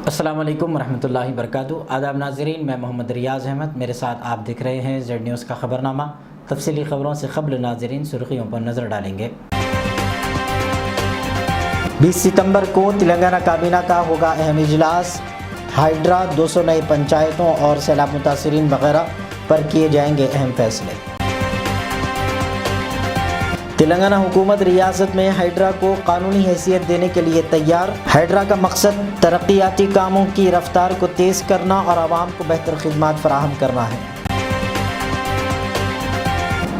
अस्सलाम वालेकुम रहमतुल्लाहि वबरकातुहू। आदाब नाज़रीन, मैं मोहम्मद रियाज़ अहमद, मेरे साथ आप दिख रहे हैं जेड न्यूज़ का ख़बरनामा। तफसीली ख़बरों से क़ब्ल नाज़रीन सुर्ख़ियों पर नज़र डालेंगे। 20 सितंबर को तेलंगाना काबीना का होगा अहम इजलास। हाइड्रा, 200 नई पंचायतों और सैलाब मुतासरीन वगैरह पर किए जाएंगे अहम फैसले। तेलंगाना हुकूमत रियासत में हाइड्रा को कानूनी हैसियत देने के लिए तैयार। हाइड्रा का मकसद तरक्याती कामों की रफ्तार को तेज़ करना और आवाम को बेहतर खिदमात फराहम करना है।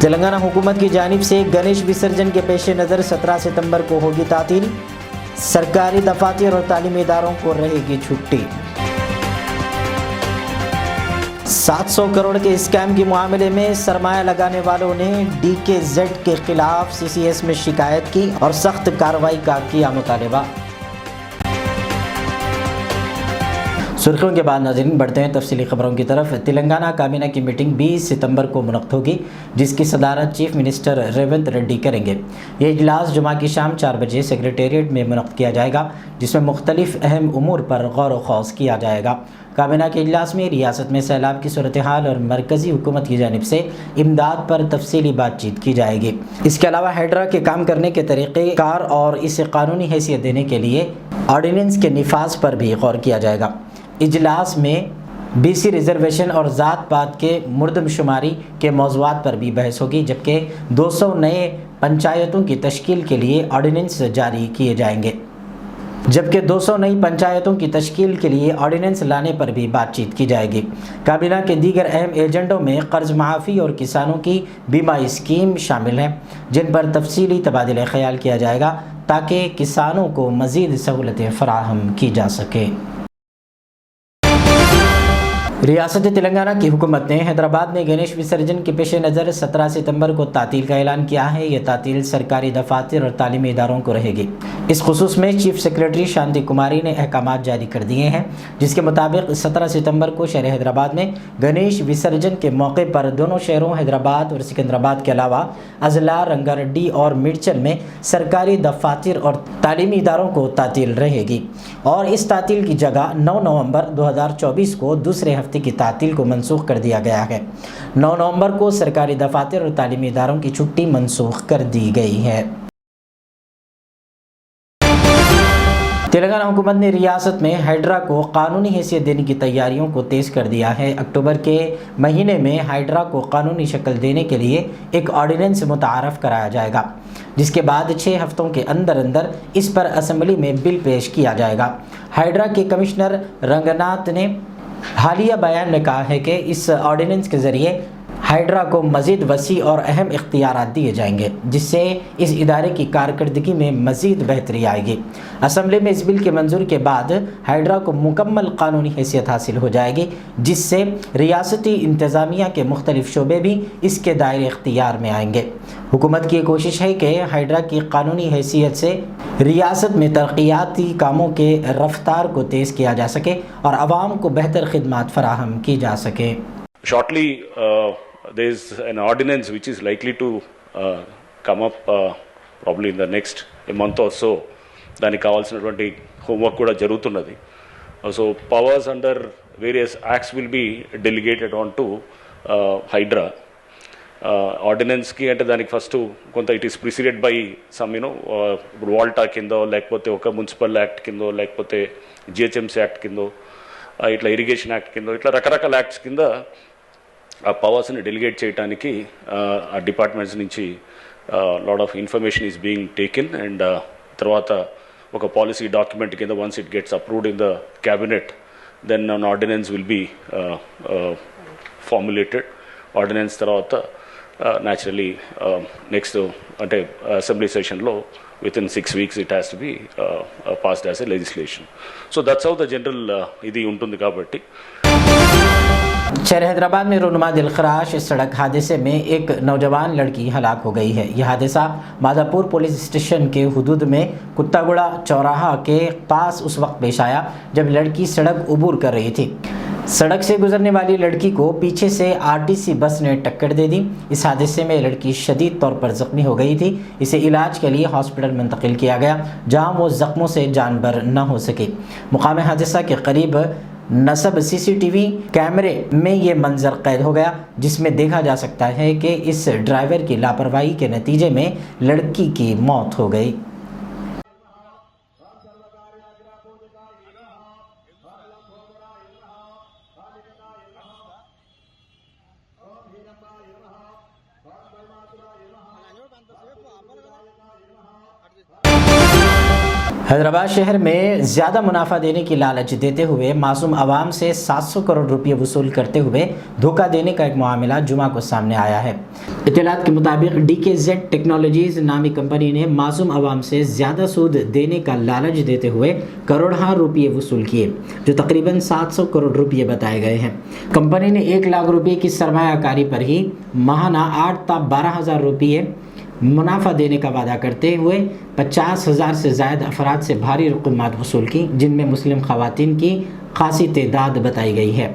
तेलंगाना हुकूमत की जानिब से गणेश विसर्जन के पेश नज़र 17 सितंबर को होगी तातील। सरकारी दफातर और तालीमी इदारों को रहेगी छुट्टी। 700 करोड़ के स्कैम के मामले में सरमाया लगाने वालों ने DKZ के खिलाफ CCS में शिकायत की और सख्त कार्रवाई का किया मुतालबा। सुर्खियों के बाद नाज़रीन बढ़ते हैं तफसीली खबरों की तरफ। तेलंगाना काबीना की मीटिंग 20 सितंबर को मुनक़्क़द होगी, जिसकी सदारत चीफ मिनिस्टर रेवंत रेड्डी करेंगे। ये इजलास जुमा की शाम 4 बजे सेक्रेटेरिएट में मुनक़्क़द किया जाएगा, जिसमें मुख्तलिफ अहम उमूर पर गौर व खौज़ किया जाएगा। काबीना के इजलास में रियासत में सैलाब की सूरत हाल और मरकज़ी हुकूमत की जानिब से इमदाद पर तफसीली बातचीत की जाएगी। इसके अलावा हाइड्रा के काम करने के तरीक़े कार और इसे कानूनी हैसियत देने के लिए ऑर्डीनेंस के निफाज पर भी गौर किया जाएगा। इजलास में BC रिजर्वेशन और ज़ात पात के मुर्दमशुमारी के मौज़ूआत पर भी बहस होगी, जबकि 200 नए पंचायतों की तश्कील के लिए ऑर्डीनेंस जारी किए जाएंगे। जबकि 200 नई पंचायतों की तश्कील के लिए ऑर्डीनेंस लाने पर भी बातचीत की जाएगी। काबीना के दीगर अहम एजेंडों में कर्ज माफ़ी और किसानों की बीमा स्कीम शामिल हैं, जिन पर तफसीली तबादला ख्याल किया जाएगा ताकि किसानों को मज़ीद सहूलतें फराहम की जा सके। रियासत तेलंगाना की हुकूमत ने हैदराबाद में गणेश विसर्जन के पेश नज़र 17 सितंबर को तातील का ऐलान किया है। यह तातील सरकारी दफातर और तालीमी इदारों को रहेगी। इस खुसूस में चीफ सेक्रेटरी शांति कुमारी ने अहकामात जारी कर दिए हैं, जिसके मुताबिक 17 सितंबर को शहर हैदराबाद में गणेश विसर्जन के मौके पर दोनों शहरों हैदराबाद और सिकंदराबाद के अलावा अजला, रंगारेड्डी और मिर्चल में सरकारी दफातर और तालीमी इदारों को तातील रहेगी और इस तातील की जगह 9 नवंबर 2024 को दूसरे हफ्ते की तातील को मनसूख कर दिया गया है। 9 नवंबर को सरकारी दफातर और तालीमी इदारों की छुट्टी मनसूख कर दी गई है। तेलंगाना हुकूमत ने रियासत में हाइड्रा को कानूनी हैसियत देने की तैयारियों को तेज़ कर दिया है। अक्टूबर के महीने में हाइड्रा को कानूनी शक्ल देने के लिए एक ऑर्डिनेंस मुतारफ़ कराया जाएगा, जिसके बाद 6 हफ्तों के अंदर अंदर इस पर असम्बली में बिल पेश किया जाएगा। हाइड्रा के कमिश्नर रंगनाथ ने हालिया बयान में कहा है कि इस ऑर्डिनेंस के ज़रिए हाइड्रा को मज़ीद वसी और अहम इख्तियारात दिए जाएंगे, जिससे इस इदारे की कारकर्दगी में मज़ीद बेहतरी आएगी। असम्बली में इस बिल के मंजूर के बाद हाइड्रा को मुकम्मल कानूनी हैसियत हासिल हो जाएगी, जिससे रियासती इंतज़ामिया के मुख्तलिफ शोबे भी इसके दायरे इख्तियार में आएंगे। हुकूमत की कोशिश है कि हाइड्रा की कानूनी हैसियत से रियासत में तरक्याती कामों के रफ्तार को तेज़ किया जा सके और आवाम को बेहतर खिदमात फराहम की जा सके। Shortly, there is an ordinance which is likely to come up probably in the next month or so. దానికి కావాల్సినటువంటి హోంవర్క్ కూడా జరుగుతున్నది. So powers under various acts will be delegated on to HYDRAA. ఆర్డినెన్స్కి అంటే దానికి ఫస్ట్ కొంత it is preceded by some ఇప్పుడు వాల్టా కిందో లేకపోతే ఒక మున్సిపల్ యాక్ట్ కిందో లేకపోతే GHMC యాక్ట్ కిందో ఇట్లా ఇరిగేషన్ యాక్ట్ కిందో ఇట్లా రకరకాల యాక్ట్స్ కింద ఆ పవర్స్ని డెలిగేట్ చేయడానికి ఆ డిపార్ట్మెంట్స్ నుంచి lot of information is being taken and తర్వాత ఒక పాలసీ డాక్యుమెంట్ కింద once it gets approved in the cabinet then an ordinance will be formulated. Ordinance తర్వాత న్యాచురలీ నెక్స్ట్ అంటే అసెంబ్లీ సెషన్లో within 6 weeks it has to be passed as a legislation. So that's how the general idi untundi kabatti. शहर हैदराबाद में रोनुमा दिलखराश सड़क हादसे में एक नौजवान लड़की हलाक हो गई है। यह हादसा मादापुर पुलिस स्टेशन के हुदूद में कुत्तागुड़ा चौराहा के पास उस वक्त पेश आया जब लड़की सड़क उबूर कर रही थी। सड़क से गुजरने वाली लड़की को पीछे से आरटीसी बस ने टक्कर दे दी। इस हादसे में लड़की शदीद तौर पर जख्मी हो गई थी। इसे इलाज के लिए हॉस्पिटल मुंतकिल किया गया, जहां वो जख्मों से जानबर न हो सके। मुकाम हादसा के करीब नस्ब सीसीटीवी कैमरे में ये मंजर कैद हो गया, जिसमें देखा जा सकता है कि इस ड्राइवर की लापरवाही के नतीजे में लड़की की मौत हो गई। हैदराबाद शहर में ज़्यादा मुनाफा देने की लालच देते हुए मासूम आवाम से 700 करोड़ रुपये वसूल करते हुए धोखा देने का एक मामला जुमा को सामने आया है। इत्तलात के मुताबिक DKZ टेक्नोलॉजीज़ नामी कंपनी ने मासूम आवाम से ज़्यादा सूद देने का लालच देते हुए करोड़ों रुपये वसूल किए, जो तकरीबन 700 करोड़ रुपये बताए गए हैं। कंपनी ने 1 लाख रुपये की सरमायाकारी पर ही माहाना 8 से 12,000 रुपये मुनाफा देने का वादा करते हुए 50,000 से ज़ायद अफराद से भारी रकूमात वसूल की, जिनमें मुस्लिम ख़वातीन की खासी तादाद बताई गई है।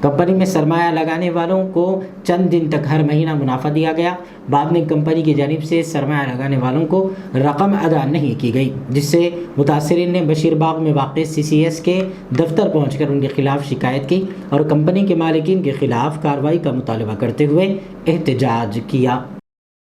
कंपनी में सरमाया लगाने वालों को चंद दिन तक हर महीना मुनाफा दिया गया। बाद में कंपनी की जानिब से सरमाया लगाने वालों को रकम अदा नहीं की गई, जिससे मुतासरीन ने बशीरबाग में वाक़ CCS के दफ्तर पहुंचकर उनके खिलाफ शिकायत की और कंपनी के मालिकीन के खिलाफ कार्रवाई का मुतालबा करते हुए एहतजाज किया।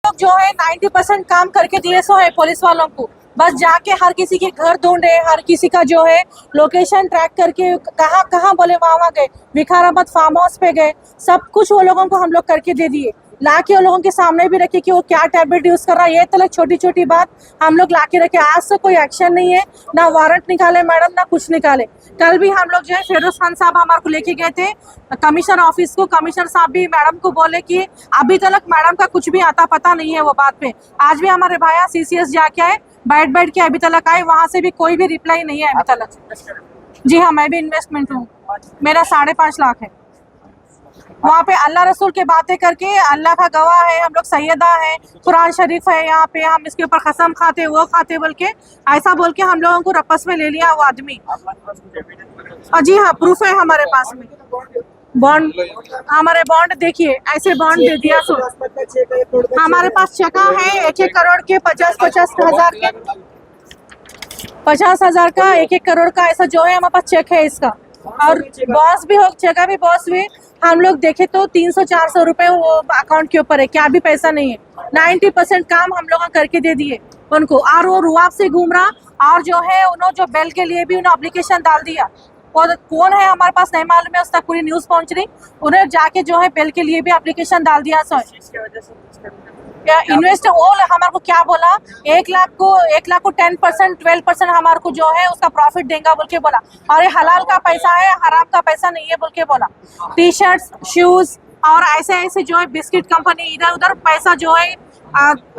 जो है 90% काम करके दिए सो है पुलिस वालों को, बस जाके हर किसी के घर ढूंढे, हर किसी का जो है लोकेशन ट्रैक करके कहाँ कहाँ बोले वहाँ गए, विकाराबाद फार्म हाउस पे गए, सब कुछ वो लोगों को हम लोग करके दे दिए। लाके वो लोगों के सामने भी रखे कि वो क्या टैबलेट यूज कर रहा है, ये तक छोटी छोटी बात हम लोग लाके रखे। आज से कोई एक्शन नहीं है, ना वारंट निकाले मैडम, ना कुछ निकाले। कल भी हम लोग जो है फिरोज खान साहब हमारे को लेके गए थे कमिश्नर ऑफिस को, कमिश्नर साहब भी मैडम को बोले कि अभी तक मैडम का कुछ भी आता पता नहीं है वो बात पे। आज भी हमारे भाया CCS जाके आए, बैठ के अभी तक आए, वहाँ से भी कोई भी रिप्लाई नहीं है अभी तक। जी हाँ, मैं भी इन्वेस्टमेंट हूँ, मेरा 5.5 लाख है। वहाँ पे अल्लाह रसूल के बातें करके, अल्लाह का गवाह है, हम लोग सैयदा है, कुरान शरीफ है यहाँ पे, हम इसके ऊपर कसम खाते वो खाते बोल के ऐसा बोल के हम लोगों को रपस में ले लिया वो आदमी। जी हाँ, प्रूफ है हमारे पास में, बॉन्ड, हमारे बॉन्ड देखिए, ऐसे बॉन्ड दे दिया। सो हमारे पास चेका है 1-1 करोड़ के, 50-50 हज़ार के, 50,000 का, 1-1 करोड़ का, ऐसा जो है हमारे पास चेक है इसका। और बॉस भी हो, चेका भी बॉस भी हम लोग देखे तो 300-400 रुपए वो अकाउंट के ऊपर है, क्या भी पैसा नहीं है। 90% काम हम लोग करके दे दिए उनको, और वो रुआब से घूम रहा। और जो है उन्होंने जो बेल के लिए भी उन्होंने एप्लीकेशन डाल दिया, और कौन है हमारे पास नहीं मालूम है, उस तक पूरी न्यूज़ पहुंच रही, उन्हें जाके जो है बेल के लिए भी एप्लीकेशन डाल दिया। सो इन्वेस्टर वो हमारे को क्या बोला, 1 लाख को 10%, 12% हमारे को जो है उसका प्रॉफिट देगा बोल के बोला, और ये हलाल का पैसा है, हराम का पैसा नहीं है बोल के बोला। टी-शर्ट्स, शूज और ऐसे ऐसे जो है बिस्किट कंपनी, इधर उधर पैसा जो है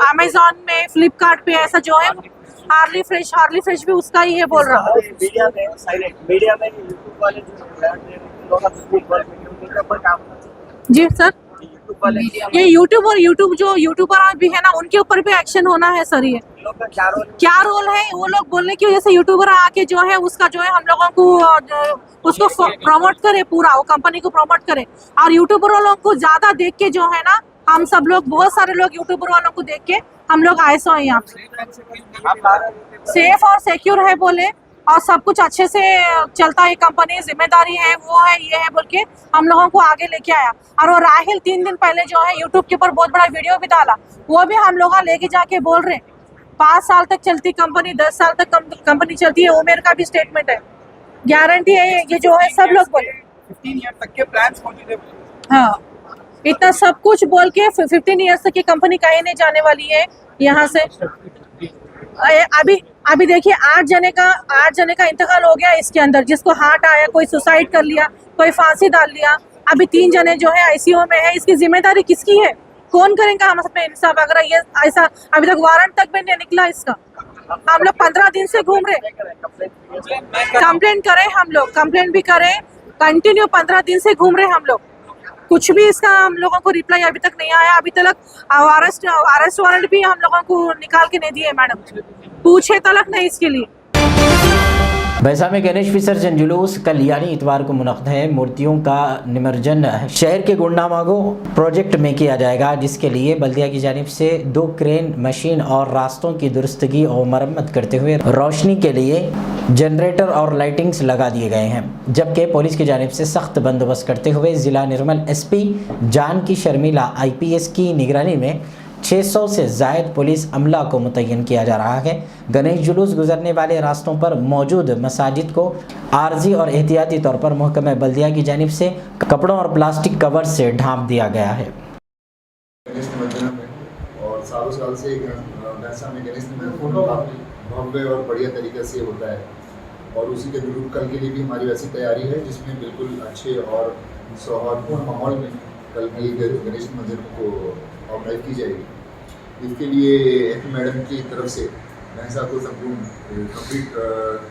अमेजोन में, फ्लिपकार्ट पे ऐसा जो है, हार्ली फ्रेश भी उसका ही है बोल रहा हूँ। जी सर, ये यूट्यूब जो यूट्यूबर भी है ना, उनके ऊपर भी एक्शन होना है सर। ये क्या रोल है, वो लोग बोलने की वजह से यूट्यूबर आके जो है उसका जो है हम लोगों को उसको प्रमोट करे, पूरा वो कंपनी को प्रमोट करे। और यूट्यूबर वालों को ज्यादा देख के जो है ना, हम सब लोग, बहुत सारे लोग यूट्यूबर वालों को देख के हम लोग आए सो यहाँ सेफ और सिक्योर है बोले, और सब कुछ अच्छे से चलता है, कंपनी जिम्मेदारी है, वो है, ये है बोल के हम लोगों को आगे लेके आया। और वो राहिल 3 दिन पहले जो है यूट्यूब के ऊपर बहुत बड़ा वीडियो भी डाला, वो भी हम लोग लेके जाके बोल रहे 5 साल तक चलती कंपनी, 10 साल तक कंपनी चलती है, वो मेरे का भी स्टेटमेंट है, गारंटी है ये जो है, सब लोग बोले 15 ईयर तक के प्लान्स मौजूद है। हाँ, इतना सब कुछ बोल के 15 ईयर्स तक की कंपनी कहीं नहीं जाने वाली है यहाँ से। अभी देखिए 8 जने का इंतकाल हो गया इसके अंदर, जिसको हार्ट आया, कोई सुसाइड कर लिया, कोई फांसी डाल लिया। अभी 3 जने जो है ICU में है, इसकी जिम्मेदारी किसकी है, कौन करेगा हम सब पे इंसाफ? अगर ये ऐसा अभी तक वारंट तक भी नहीं निकला इसका, हम लोग 15 दिन से घूम रहे, कंप्लेंट करें, हम लोग कंप्लेंट भी करें, कंटिन्यू 15 दिन से घूम रहे हम लोग, कुछ भी इसका हम लोगों को रिप्लाई अभी तक नहीं आया। अभी तक अरेस्ट वारंट भी हम लोगों को निकाल के नहीं दिए मैडम, पूछे तलक नहीं इसके लिए। वैसा में गणेश विसर्जन जुलूस कल यानी इतवार को मुनक़्क़द है। मूर्तियों का निमज्जन शहर के गुंडामागो प्रोजेक्ट में किया जाएगा, जिसके लिए बल्दिया की जानिब से 2 क्रेन मशीन और रास्तों की दुरुस्तगी और मरम्मत करते हुए रोशनी के लिए जनरेटर और लाइटिंग्स लगा दिए गए हैं। जबकि पुलिस की जानिब से सख्त बंदोबस्त करते हुए ज़िला निर्मल SP जानकी शर्मिला IPS की निगरानी में 600 से ज़ायद पुलिस अमला को मुतय्यन किया जा रहा है। गणेश जुलूस गुजरने वाले रास्तों पर मौजूद मसाजिद को आर्जी और एहतियाती तौर पर महकमा बल्दिया की जानिब से कपड़ों और प्लास्टिक कवर से ढांप दिया गया है। गणेश निमज्जन में और सालों साल से भैंसा में गणेश निमज्जन काफ़ी भव्य और बढ़िया तरीके से होता है और उसी के अनुरूप कल के लिए भी हमारी वैसी तैयारी है, जिसमें बिल्कुल अच्छे और सौहार्दपूर्ण माहौल में कल की गणेश निमज्जन को ऑर्गेनाइज की जाएगी। इसके लिए MP मैडम की तरफ से भैंसा को संपूर्ण कंप्लीट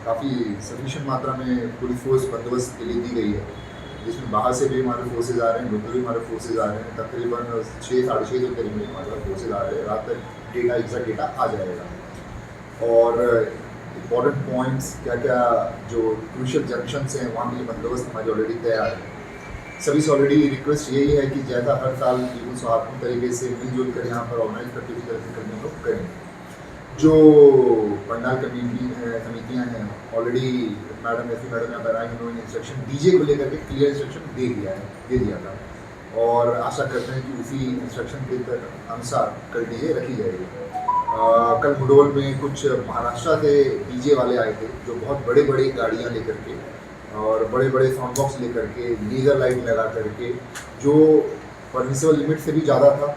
काफ़ी सफिशिएंट मात्रा में पुलिस फोर्स बंदोबस्त के लिए दी गई है, जिसमें बाहर से भी हमारे फोर्सेज आ रहे हैं, लोकल भी हमारे फोर्सेज आ रहे हैं। तकरीबन 6 साढ़े 6 के करीब हमारे फोर्सेज आ रहे हैं। रात तक एग्जैक्ट डेटा आ जाएगा और इम्पॉर्टेंट पॉइंट्स क्या क्या जो क्रूशियल जंक्शंस हैं वहाँ के लिए बंदोबस्त हमारी ऑलरेडी तैयार है। सभी से ऑलरेडी रिक्वेस्ट यही है कि जैसा हर साल बिल्कुल सौहार्दपूर्ण तरीके से मिलजुल कर यहाँ पर ऑर्गेनाइज करते हुए तरह से करने को करें। जो पंडाल समितियाँ हैं ऑलरेडी मैडम SP मैडम यहाँ पर आई, उन्होंने इंस्ट्रक्शन DJ को लेकर के क्लियर इंस्ट्रक्शन दे दिया था और आशा करते हैं कि उसी इंस्ट्रक्शन के अनुसार कल DJ रखी जाएगी। कल मुडोल में कुछ महाराष्ट्र से DJ वाले आए थे जो बहुत बड़े बड़े गाड़ियाँ लेकर के और बड़े बड़े साउंड बॉक्स लेकर के लीगल लाइट लगा करके जो परमिसिबल लिमिट से भी ज़्यादा था।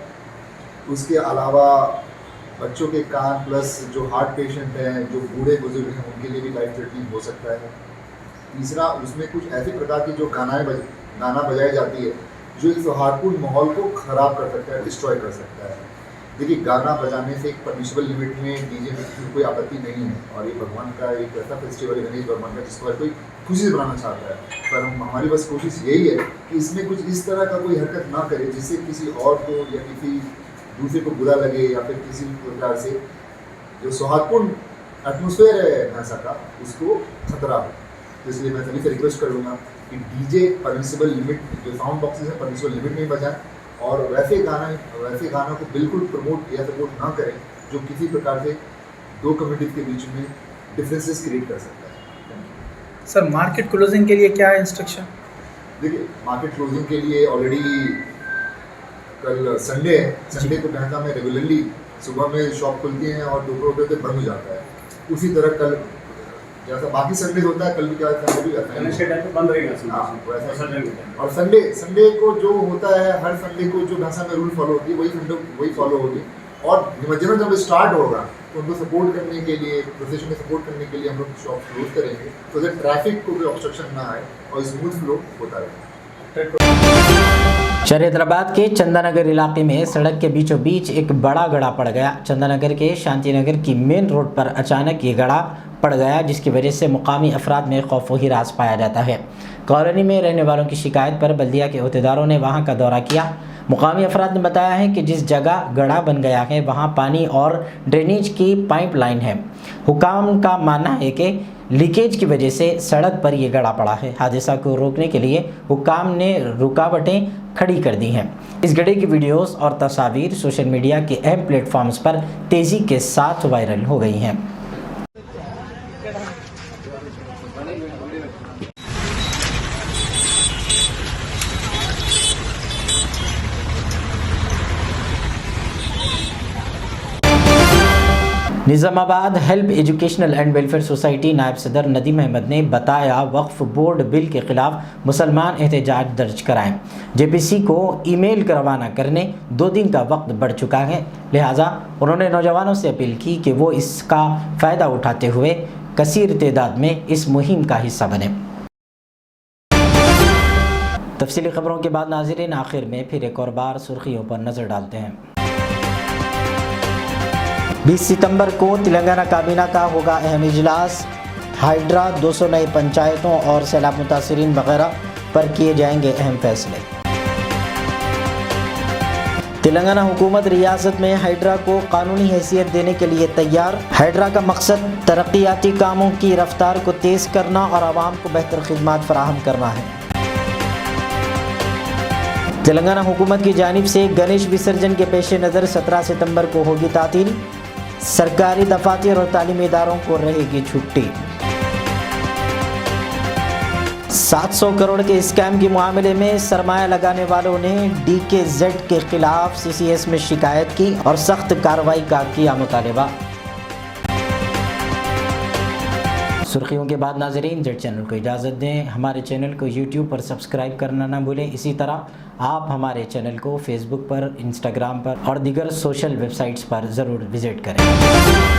उसके अलावा बच्चों के कान प्लस जो हार्ट पेशेंट हैं, जो बूढ़े बुजुर्ग हैं, उनके लिए भी लाइफ थ्रेटनिंग हो सकता है। तीसरा, उसमें कुछ ऐसे प्रकार की जो गाना बजाई जाती है जो इस सौहार्दपूर्ण माहौल को ख़राब कर सकता है, डिस्ट्रॉय कर सकता है। देखिए, गाना बजाने से एक परमिसिबल लिमिट में DJ में कोई आपत्ति नहीं है और ये भगवान का एक ऐसा फेस्टिवल है गणेश भगवान का जिसको हर कोई खुशी से बनाना चाहता है, पर हमारी बस कोशिश यही है कि इसमें कुछ इस तरह का कोई हरकत ना करे जिससे किसी और को या किसी दूसरे को बुरा लगे या फिर किसी प्रकार से जो सौहार्दपूर्ण एटमोसफेयर है भैंसा का उसको खतरा हो। तो इसलिए मैं सभी से रिक्वेस्ट करूँगा कि DJ परमिसिबल लिमिट, जो साउंड बॉक्सेस हैं परमिसिबल लिमिट में बजाएं और वैसे गाना को बिल्कुल प्रमोट या सपोर्ट ना करें जो किसी प्रकार से 2 कम्युनिटीज़ के बीच में डिफरेंसेस क्रिएट कर सकता है। सर, मार्केट क्लोजिंग के लिए क्या है इंस्ट्रक्शन? देखिए, मार्केट क्लोजिंग के लिए ऑलरेडी कल संडे है। संडे को भैंसा में रेगुलरली सुबह में शॉप खुलती हैं और दोपहर तक बंद हो जाता है। उसी तरह कल जैसा बाकी संडे होता है कल भी क्या संडे भी रहता है बंद रहेगा। और संडे को जो होता है, हर संडे को जो भैंसा में रूल फॉलो होती है वही फॉलो होगी। और निमज्जन जब स्टार्ट होगा तो उनको सपोर्ट करने के लिए, प्रोसेशन में सपोर्ट करने के लिए हम लोग शॉप क्लोज करेंगे तो दैट ट्रैफिक को भी ऑब्स्ट्रक्शन ना आए और स्मूथ फ्लो होता रहे। शहर हैदराबाद के चंदानगर इलाके में सड़क के बीचों बीच एक बड़ा गड्ढा पड़ गया। चंदानगर के शांतिनगर की मेन रोड पर अचानक ये गड्ढा पड़ गया, जिसकी वजह से मुकामी अफराद में खौफ व हिरास पाया जाता है। कॉलोनी में रहने वालों की शिकायत पर बल्दिया के अहदेदारों ने वहां का दौरा किया। मुकामी अफराद ने बताया है कि जिस जगह गड्ढा बन गया है वहां पानी और ड्रेनेज की पाइपलाइन है। हुकाम का मानना है कि लीकेज की वजह से सड़क पर यह गड्ढा पड़ा है। हादसा को रोकने के लिए हुकाम ने रुकावटें खड़ी कर दी हैं। इस गड्ढे की वीडियोस और तस्वीर सोशल मीडिया के अहम प्लेटफॉर्म्स पर तेज़ी के साथ वायरल हो गई हैं। Nizamabad help educational and welfare society नायब सदर नदीम अहमद ने बताया वक्फ बोर्ड बिल के खिलाफ मुसलमान एहतजाज दर्ज कराएं। JPC को ईमेल का रवाना करने 2 दिन का वक्त बढ़ चुका है, लिहाजा उन्होंने नौजवानों से अपील की कि वो इसका फ़ायदा उठाते हुए कसीर तादाद में इस मुहिम का हिस्सा बने। तफसीली खबरों के बाद नाज़रीन आखिर में फिर एक और बार सुर्खियों पर नज़र डालते हैं। 20 सितंबर को तेलंगाना काबीना का होगा अहम इजलास। हाइड्रा, 200 नई पंचायतों और सैलाब मुतासरीन वगैरह पर किए जाएंगे अहम फैसले। तेलंगाना हुकूमत रियासत में हाइड्रा को कानूनी हैसियत देने के लिए तैयार। हाइड्रा का मकसद तरक्याती कामों की रफ्तार को तेज़ करना और आवाम को बेहतर खिदमात फराहम करना है। तेलंगाना हुकूमत की जानिब से गणेश विसर्जन के पेश नज़र 17 सितंबर को होगी तातील। सरकारी दफातर और तालीमी इदारों को रहेगी छुट्टी। 700 करोड़ के स्कैम के मामले में सरमाया लगाने वालों ने DKZ के खिलाफ CCS में शिकायत की और सख्त कार्रवाई का किया मुतालबा। सुर्खियों के बाद नाजरीन जेड चैनल को इजाज़त दें। हमारे चैनल को YouTube पर सब्सक्राइब करना ना भूलें। इसी तरह आप हमारे चैनल को Facebook पर, Instagram पर और दीगर सोशल वेबसाइट्स पर ज़रूर विज़िट करें।